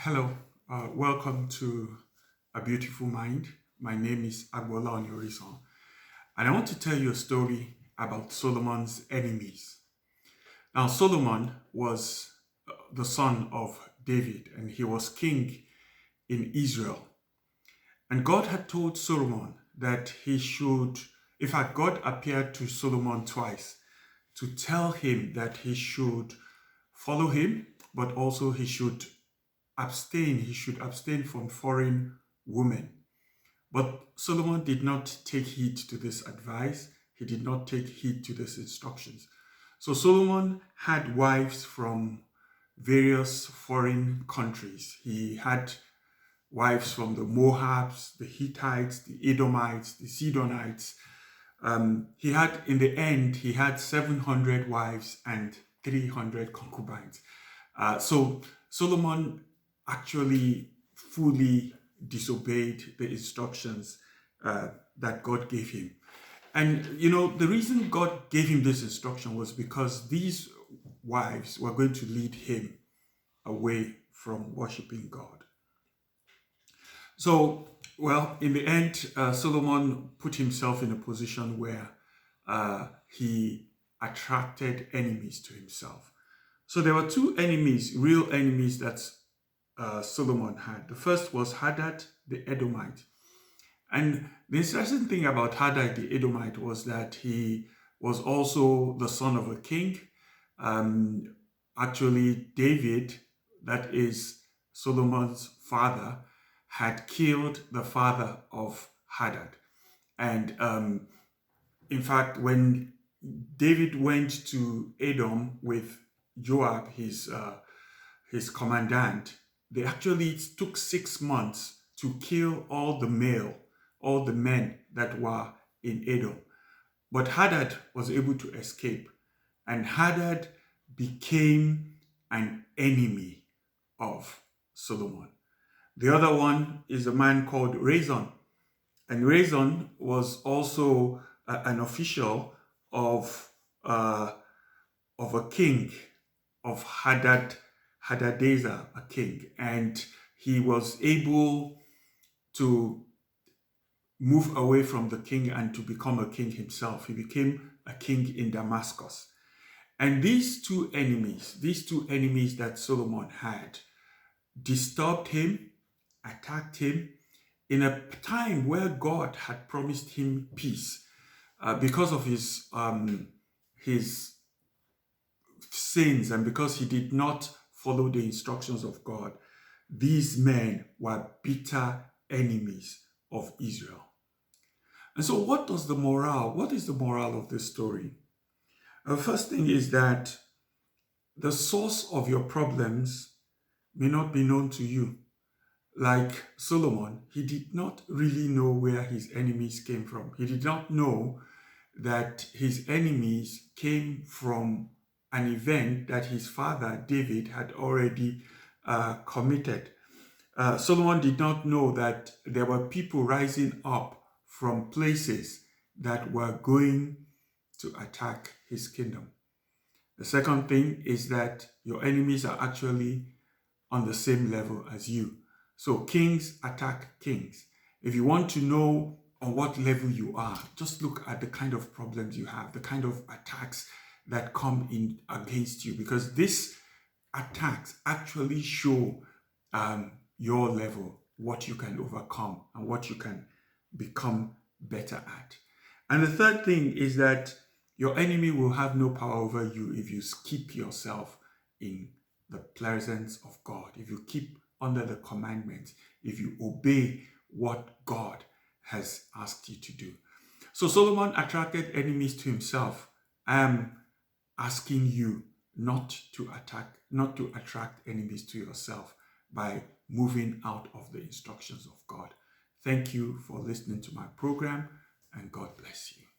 Hello, welcome to A Beautiful Mind. My name is Agboola Oni-Orisan, and I want to tell you a story about Solomon's enemies. Now, Solomon was the son of David, and he was king in Israel. And God had told Solomon that he should, in fact, God appeared to Solomon twice to tell him that he should follow him, but also he should abstain from foreign women. But Solomon did not take heed to this advice. He did not take heed to these instructions. So Solomon had wives from various foreign countries. He had wives from the Moabs, the Hittites, the Edomites, the Sidonites. In the end, he had 700 wives and 300 concubines. So Solomon actually fully disobeyed the instructions that God gave him. And, the reason God gave him this instruction was because these wives were going to lead him away from worshiping God. So, in the end, Solomon put himself in a position where he attracted enemies to himself. So there were two enemies, real enemies that Solomon had. The first was Hadad the Edomite. And the interesting thing about Hadad the Edomite was that he was also the son of a king. Actually, David, that is Solomon's father, had killed the father of Hadad. And in fact, when David went to Edom with Joab, his commandant, they actually took 6 months to kill all the men that were in Edom. But Hadad was able to escape, and Hadad became an enemy of Solomon. The other one is a man called Rezon. And Rezon was also an official of a king, of Hadadezer, a king. And he was able to move away from the king and to become a king himself. He became a king in Damascus. And these two enemies that Solomon had, disturbed him, attacked him in a time where God had promised him peace because of his sins, and because he did not follow the instructions of God. These men were bitter enemies of Israel. And so what is the moral of this story? The first thing is that the source of your problems may not be known to you. Like Solomon, he did not really know where his enemies came from. He did not know that his enemies came from an event that his father David had already committed. Solomon did not know that there were people rising up from places that were going to attack his kingdom. The second thing is that your enemies are actually on the same level as you. So kings attack kings. If you want to know on what level you are, just look at the kind of problems you have, the kind of attacks that come in against you, because these attacks actually show your level, what you can overcome and what you can become better at. And the third thing is that your enemy will have no power over you if you keep yourself in the presence of God, if you keep under the commandments, if you obey what God has asked you to do. So Solomon attracted enemies to himself. I am asking you not to attract enemies to yourself by moving out of the instructions of God. Thank you for listening to my program, and God bless you.